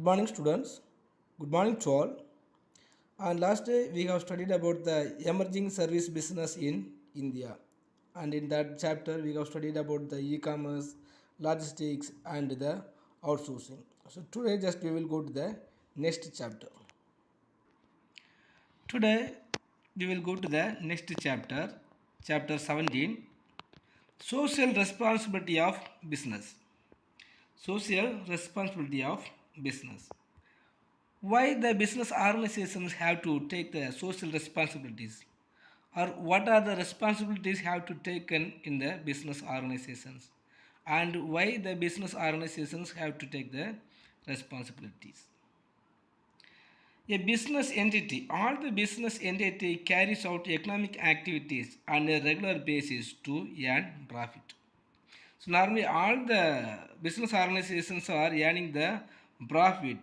Good morning, students. Good morning to all. And last day we have studied about the emerging service business in India. And in that chapter we have studied about the e-commerce, logistics, and the outsourcing. So today just we will go to the next chapter. Today we will go to the next chapter, chapter 17, social responsibility of business. Social responsibility of business. Why the business organizations have to take the social responsibilities, or what are the responsibilities have to taken in the business organizations, and why the business organizations have to take the responsibilities. A business entity, all the business entity carries out economic activities on a regular basis to earn profit. So normally all the business organizations are earning the profit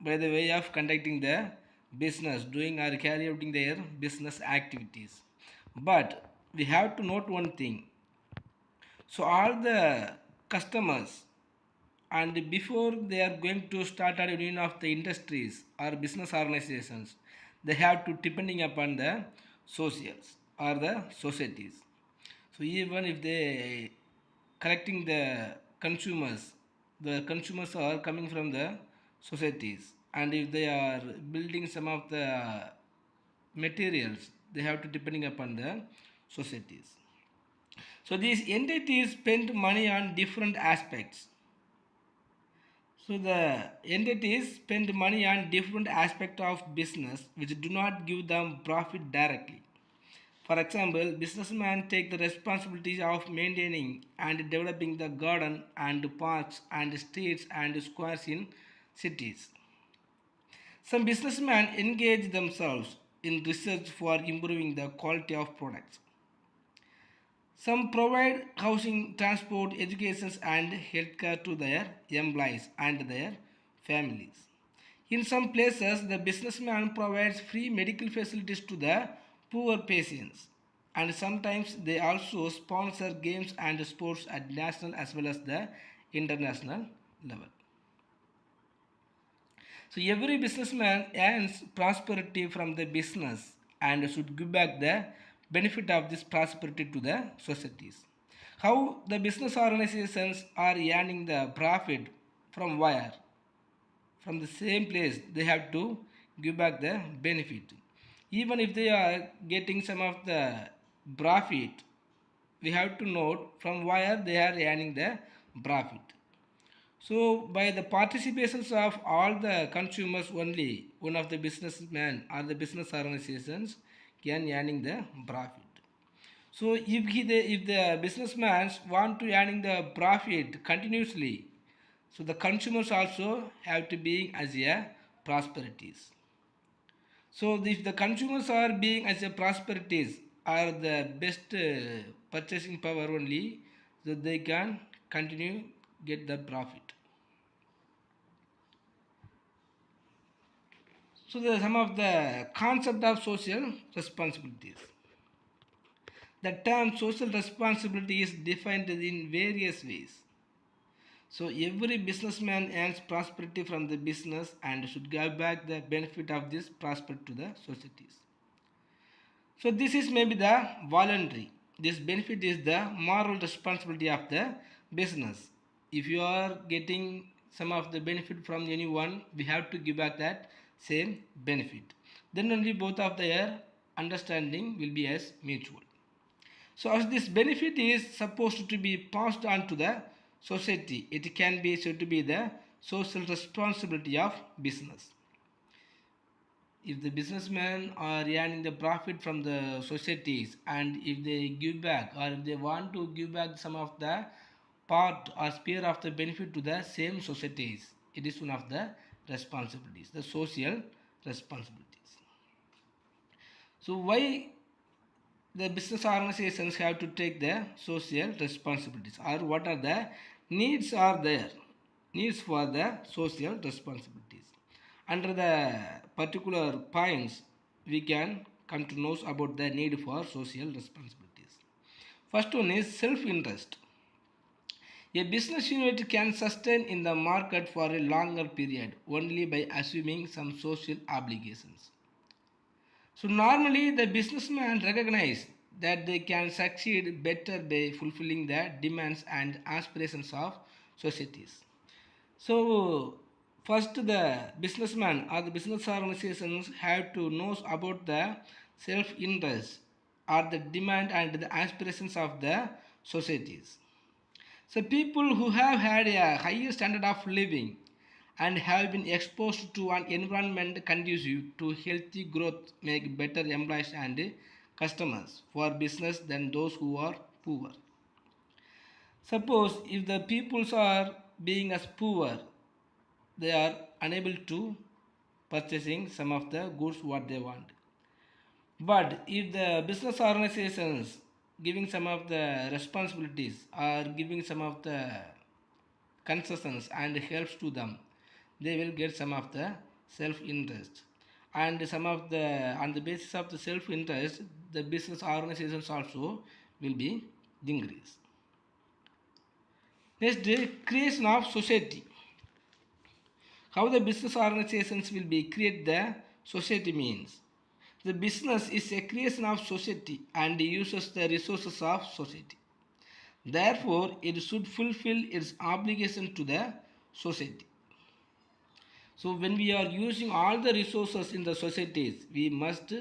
by the way of conducting the business, doing or carry out their business activities. But we have to note one thing. So all the customers, and before they are going to start a union of the industries or business organizations, they have to depending upon the socials or the societies. So even if they collecting the consumers are coming from the societies, and if they are building some of the materials, they have to depending upon the societies. So these entities spend money on different aspects. So the entities spend money on different aspects of business which do not give them profit directly. For example, businessmen take the responsibility of maintaining and developing the garden and parks and streets and squares in cities. Some businessmen engage themselves in research for improving the quality of products. Some provide housing, transport, education, and healthcare to their employees and their families. In some places, the businessman provides free medical facilities to the poor patients, and sometimes they also sponsor games and sports at national as well as the international level. So every businessman earns prosperity from the business and should give back the benefit of this prosperity to the societies. How the business organizations are earning the profit from where? From the same place they have to give back the benefit. Even if they are getting some of the profit, we have to note from where they are earning the profit. So by the participations of all the consumers only, one of the businessmen or the business organizations can earning the profit. So if the businessmen want to earning the profit continuously, so the consumers also have to be as a prosperities. So if the consumers are being as a prosperities are the best purchasing power only, so they can continue get the profit. So there are some of the concept of social responsibilities. The term social responsibility is defined in various ways. So every businessman earns prosperity from the business and should give back the benefit of this prosperity to the societies. So this is maybe the voluntary. This benefit is the moral responsibility of the business. If you are getting some of the benefit from anyone, we have to give back that same benefit. Then only both of their understanding will be as mutual. So as this benefit is supposed to be passed on to the society, it can be said to be the social responsibility of business. If the businessmen are earning the profit from the societies, and if they give back or if they want to give back some of the part or sphere of the benefit to the same societies, it is one of the responsibilities, the social responsibilities. So why the business organizations have to take the social responsibilities, or what are the needs are there, needs for the social responsibilities? Under the particular points, we can come to know about the need for social responsibilities. First one is self-interest. A business unit can sustain in the market for a longer period only by assuming some social obligations. So normally the businessman recognize that they can succeed better by fulfilling the demands and aspirations of societies. So first the businessman or the business organizations have to know about the self-interest or the demand and the aspirations of the societies. So people who have had a higher standard of living and have been exposed to an environment conducive to healthy growth make better employees and customers for business than those who are poor. Suppose if the peoples are being as poor, they are unable to purchasing some of the goods what they want. But if the business organizations giving some of the responsibilities or giving some of the concessions and helps to them, they will get some of the self-interest. And some of the on the basis of the self-interest, the business organizations also will be increased. Next, creation of society. How the business organizations will be create the society means. The business is a creation of society and uses the resources of society. Therefore, it should fulfill its obligation to the society. So when we are using all the resources in the societies, we must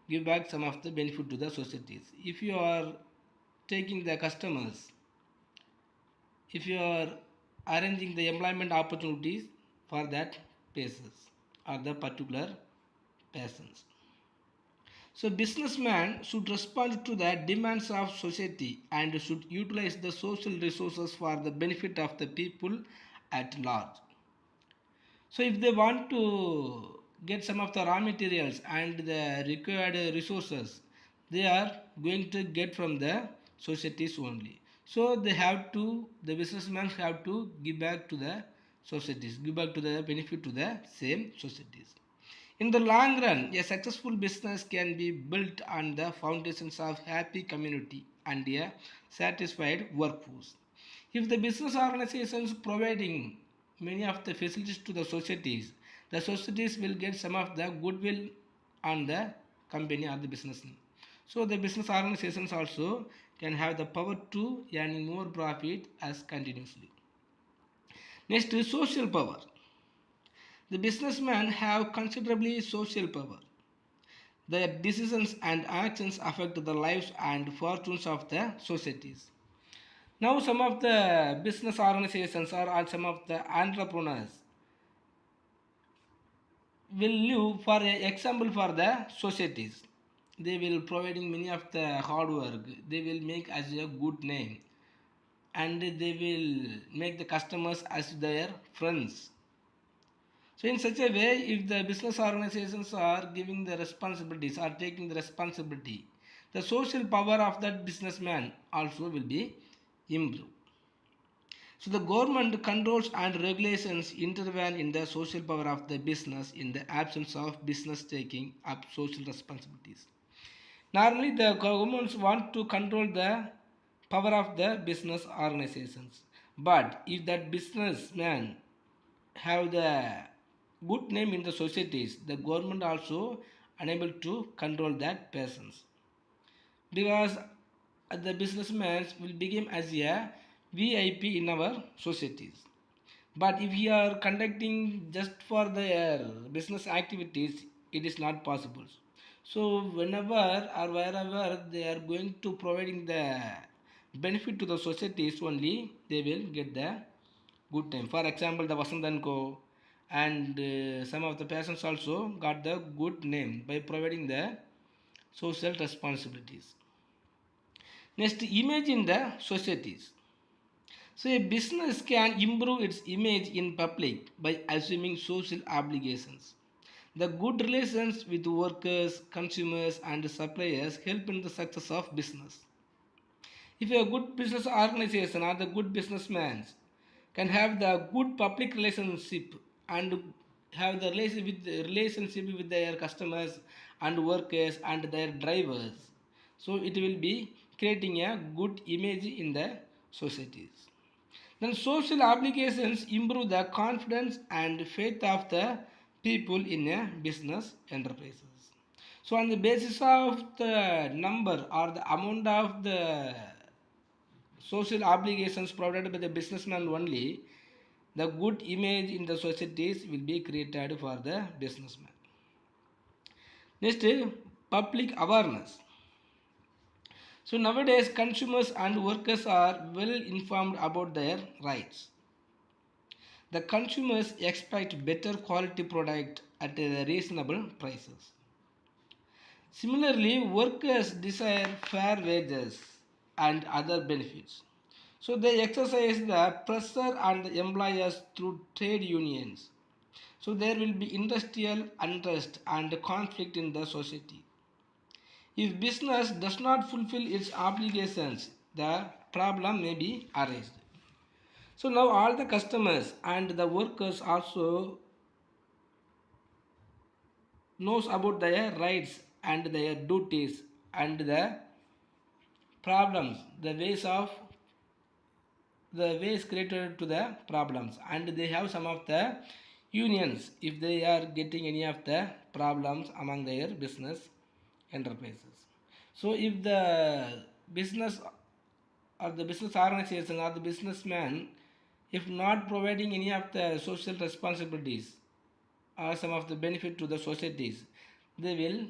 give back some of the benefit to the societies. If you are taking the customers, if you are arranging the employment opportunities for that persons or the particular persons. So businessman should respond to the demands of society and should utilize the social resources for the benefit of the people at large. So if they want to get some of the raw materials and the required resources, they are going to get from the societies only. So they have to, the businessmen have to give back to the societies, give back to the benefit to the same societies. In the long run, a successful business can be built on the foundations of happy community and a satisfied workforce. If the business organizations providing many of the facilities to the societies will get some of the goodwill on the company or the business. So the business organizations also can have the power to earning more profit as continuously. Next is social power. The businessmen have considerably social power. Their decisions and actions affect the lives and fortunes of the societies. Now some of the business organizations or some of the entrepreneurs will live for a example for the societies. They will providing many of the hard work. They will make as a good name and they will make the customers as their friends. So in such a way, if the business organizations are giving the responsibilities, are taking the responsibility, the social power of that businessman also will be improved. So the government controls and regulations intervene in the social power of the business in the absence of business taking up social responsibilities. Normally the governments want to control the power of the business organizations. But if that businessman have the good name in the societies, the government also unable to control that persons. Because the businessmen will become as a VIP in our societies. But if we are conducting just for their business activities, it is not possible. So whenever or wherever they are going to providing the benefit to the societies only, they will get the good time. For example, the Vasanth & Co. and some of the persons also got the good name by providing the social responsibilities. Next, image in the societies. So a business can improve its image in public by assuming social obligations. The good relations with workers, consumers and suppliers help in the success of business. If a good business organization or the good businessman can have the good public relationship and have the relationship with their customers and workers and their drivers, so it will be creating a good image in the societies. Then social obligations improve the confidence and faith of the people in a business enterprises. So on the basis of the number or the amount of the social obligations provided by the businessman only, the good image in the societies will be created for the businessman. Next, public awareness. So nowadays consumers and workers are well informed about their rights. The consumers expect better quality product at reasonable prices. Similarly, workers desire fair wages and other benefits. So they exercise the pressure on the employers through trade unions. So there will be industrial unrest and conflict in the society. If business does not fulfill its obligations, the problem may be arised. So now all the customers and the workers also knows about their rights and their duties and the problems, the ways created to the problems, and they have some of the unions if they are getting any of the problems among their business enterprises. So if the business or the business organization or the businessman, if not providing any of the social responsibilities or some of the benefit to the societies, they will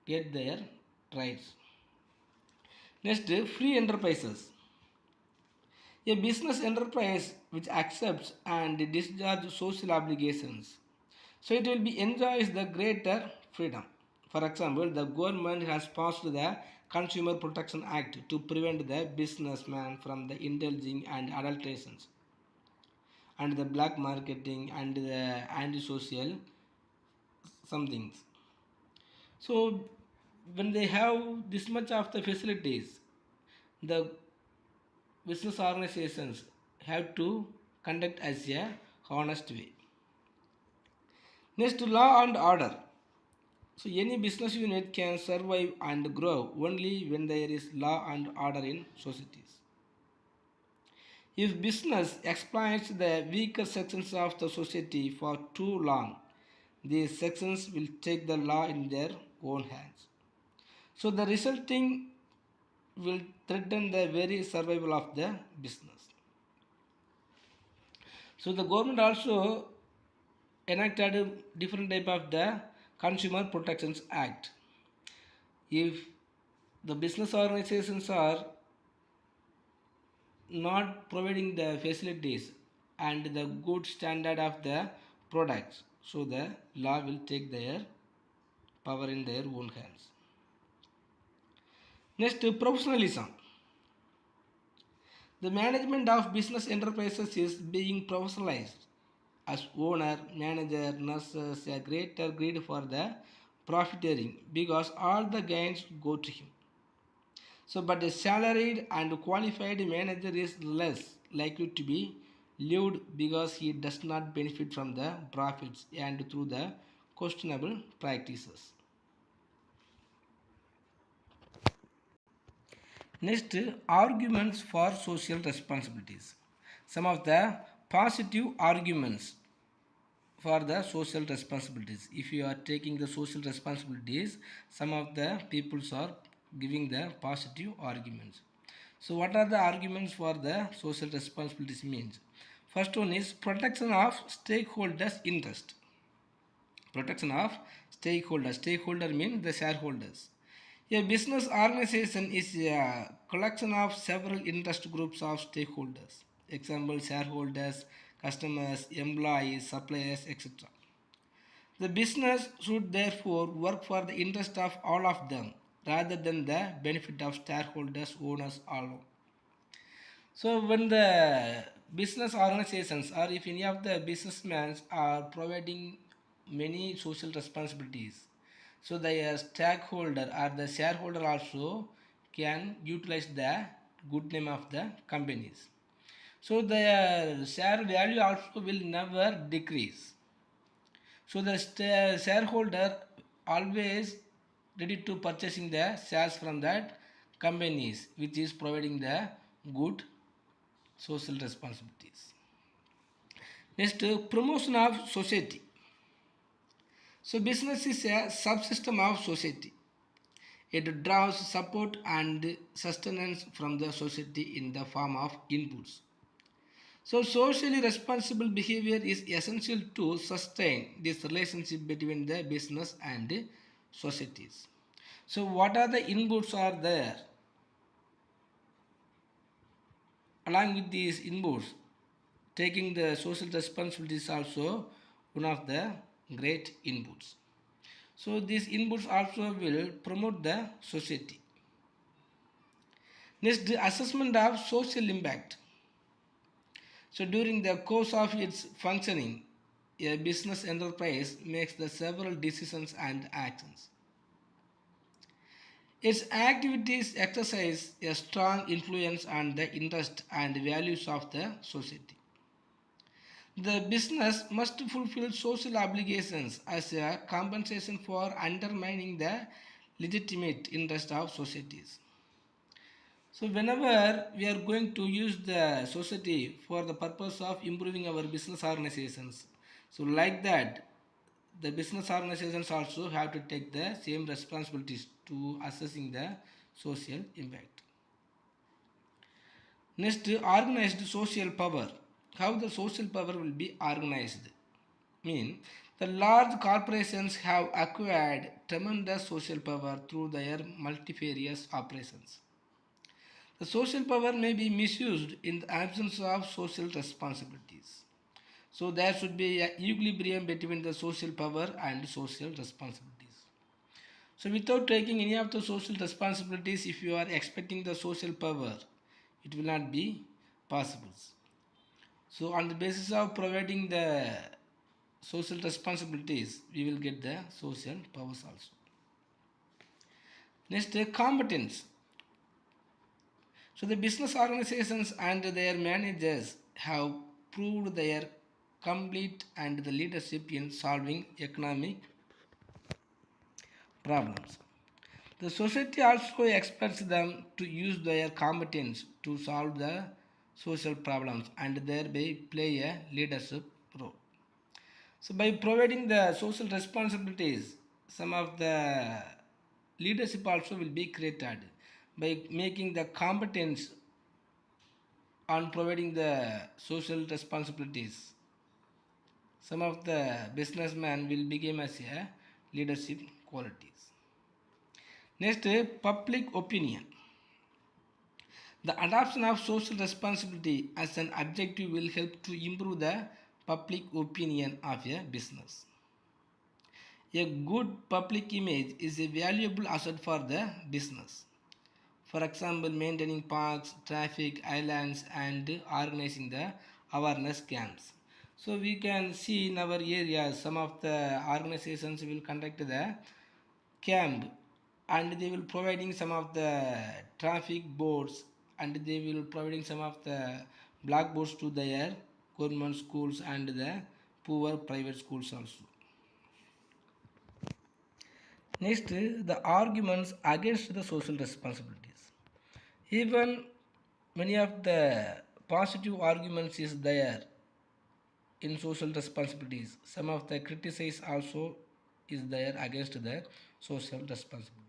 get their rights. Next, free enterprises. A business enterprise which accepts and discharges social obligations, so it will be enjoys the greater freedom. For example, the government has passed the Consumer Protection Act to prevent the businessman from the indulging and adulterations and the black marketing and the antisocial some things. So when they have this much of the facilities, the business organizations have to conduct as a honest way. Next, law and order. So any business unit can survive and grow only when there is law and order in societies. If business exploits the weaker sections of the society for too long, these sections will take the law in their own hands. So the resulting will threaten the very survival of the business. So the government also enacted a different type of the Consumer Protections Act. If the business organizations are not providing the facilities and the good standard of the products, so the law will take their power in their own hands. Next, professionalism. The management of business enterprises is being professionalized. As owner, manager, nurses, a greater greed for the profiteering because all the gains go to him. So, but a salaried and qualified manager is less likely to be lived because he does not benefit from the profits and through the questionable practices. Next, arguments for social responsibilities. Some of the positive arguments for the social responsibilities. If you are taking the social responsibilities, some of the peoples are giving the positive arguments. So what are the arguments for the social responsibilities means? First one is protection of stakeholders interest. Protection of stakeholders. Stakeholder means the shareholders. A business organization is a collection of several interest groups of stakeholders. Example, shareholders, customers, employees, suppliers, etc. The business should therefore work for the interest of all of them rather than the benefit of shareholders, owners alone. So when the business organizations or if any of the businessmen are providing many social responsibilities, so the stakeholder or the shareholder also can utilize the good name of the companies. So the share value also will never decrease. So the shareholder always ready to purchasing the shares from that companies which is providing the good social responsibilities. Next, promotion of society. So business is a subsystem of society. It draws support and sustenance from the society in the form of inputs. So socially responsible behavior is essential to sustain this relationship between the business and societies. So what are the inputs are there? Along with these inputs, taking the social responsibility is also one of the great inputs. So these inputs also will promote the society. Next, the assessment of social impact. So during the course of its functioning, a business enterprise makes the several decisions and actions. Its activities exercise a strong influence on the interest and values of the society. The business must fulfill social obligations as a compensation for undermining the legitimate interest of societies. So whenever we are going to use the society for the purpose of improving our business organizations, so like that, the business organizations also have to take the same responsibilities to assessing the social impact. Next, organized social power. How the social power will be organized? Mean the large corporations have acquired tremendous social power through their multifarious operations. The social power may be misused in the absence of social responsibilities. So there should be an equilibrium between the social power and social responsibilities. So without taking any of the social responsibilities, if you are expecting the social power, it will not be possible. So on the basis of providing the social responsibilities, we will get the social powers also. Next, competence. So the business organizations and their managers have proved their complete and the leadership in solving economic problems. The society also expects them to use their competence to solve the social problems and thereby play a leadership role. So by providing the social responsibilities, some of the leadership also will be created by making the competence on providing the social responsibilities. Some of the businessmen will become as a leadership qualities. Next, public opinion. The adoption of social responsibility as an objective will help to improve the public opinion of a business. A good public image is a valuable asset for the business. For example, maintaining parks, traffic islands, and organizing the awareness camps. So we can see in our area some of the organizations will conduct the camp and they will providing some of the traffic boards and they will providing some of the blackboards to their government schools and the poor private schools also. Next, the arguments against the social responsibilities. Even many of the positive arguments is there in social responsibilities. Some of the criticize also is there against the social responsibilities.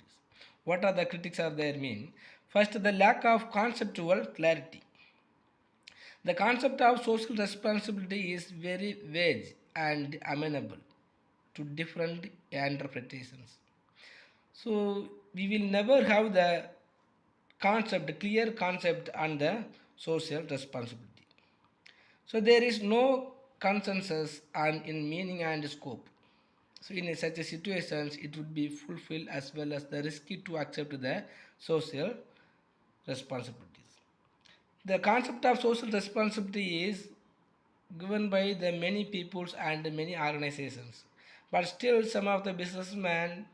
What are the critics are there mean? First, the lack of conceptual clarity. The concept of social responsibility is very vague and amenable to different interpretations. So we will never have the concept, clear concept on the social responsibility. So there is no consensus on in meaning and scope. So in such a situations, it would be fulfilled as well as the risky to accept the social responsibilities. The concept of social responsibility is given by the many peoples and many organizations, but still some of the businessmen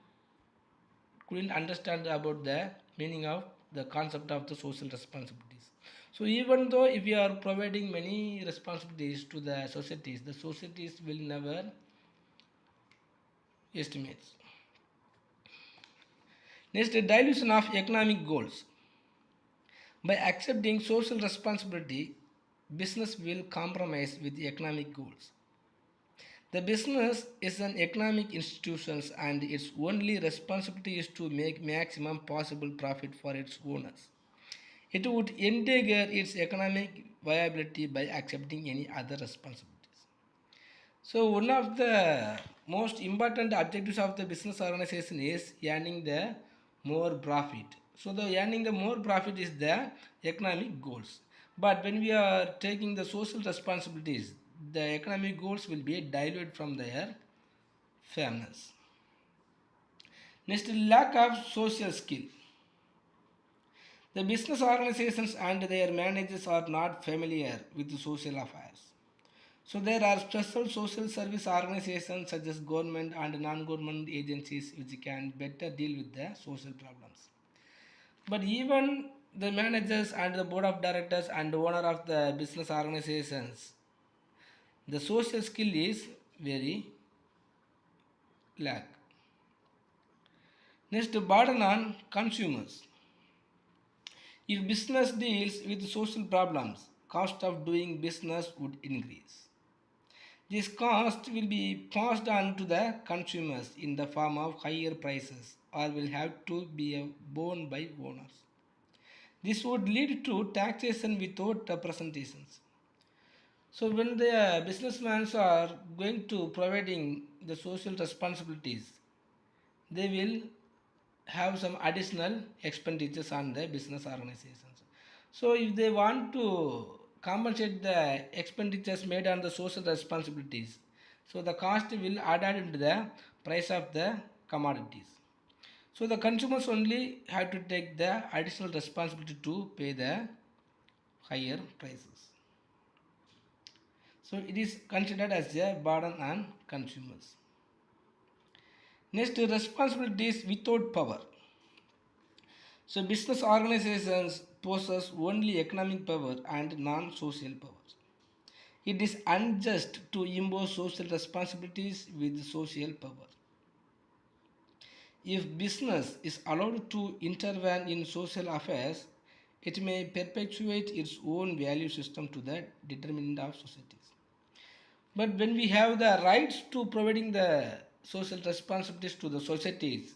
couldn't understand about the meaning of the concept of the social responsibilities. So even though if we are providing many responsibilities to the societies will never estimate. Next, dilution of economic goals. By accepting social responsibility, business will compromise with economic goals. The business is an economic institution and its only responsibility is to make maximum possible profit for its owners. It would endanger its economic viability by accepting any other responsibilities. So one of the most important objectives of the business organization is earning the more profit. So the earning the more profit is the economic goals. But when we are taking the social responsibilities, the economic goals will be diluted from their fairness. Next, lack of social skill. The business organizations and their managers are not familiar with the social affairs. So there are special social service organizations such as government and non-government agencies which can better deal with the social problems. But even the managers and the board of directors and owner of the business organizations, the social skill is very lack. Next, burden on consumers. If business deals with social problems, cost of doing business would increase. This cost will be passed on to the consumers in the form of higher prices or will have to be borne by owners. This would lead to taxation without representations. So when the businessmen are going to providing the social responsibilities, they will have some additional expenditures on the business organizations. So if they want to compensate the expenditures made on the social responsibilities, so the cost will add into the price of the commodities. So the consumers only have to take the additional responsibility to pay the higher prices. So it is considered as a burden on consumers. Next, responsibilities without power. So business organizations possess only economic power and non-social powers. It is unjust to impose social responsibilities with social power. If business is allowed to intervene in social affairs, it may perpetuate its own value system to the detriment of societies. But when we have the rights to providing the social responsibilities to the societies,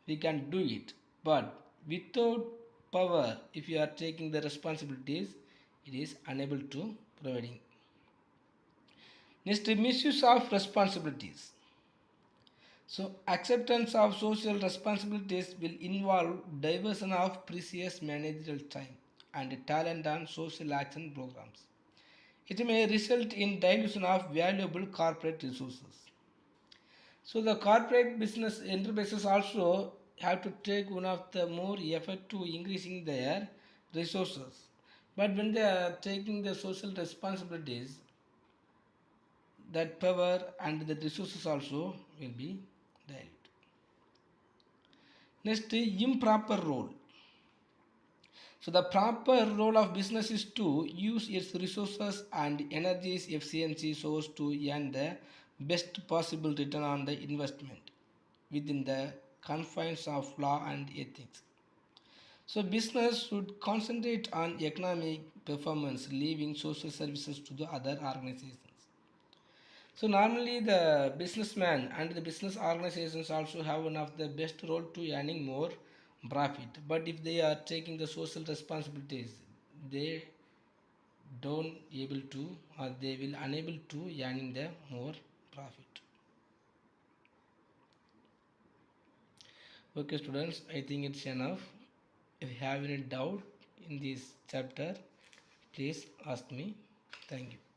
we can do it. But without power, if you are taking the responsibilities, it is unable to providing. Next, misuse of responsibilities. So acceptance of social responsibilities will involve diversion of precious managerial time and talent on social action programs. It may result in dilution of valuable corporate resources. So the corporate business enterprises also have to take one of the more effort to increasing their resources. But when they are taking the social responsibilities, that power and the resources also will be diluted. Next, improper role. So the proper role of business is to use its resources and energies efficiency so as to earn the best possible return on the investment within the confines of law and ethics. So business should concentrate on economic performance, leaving social services to the other organizations. So normally the businessman and the business organizations also have one of the best role to earning more profit. But if they are taking the social responsibilities, they don't able to or they will unable to earning the more profit. Okay students, I think it's enough. If you have any doubt in this chapter, please ask me. Thank you.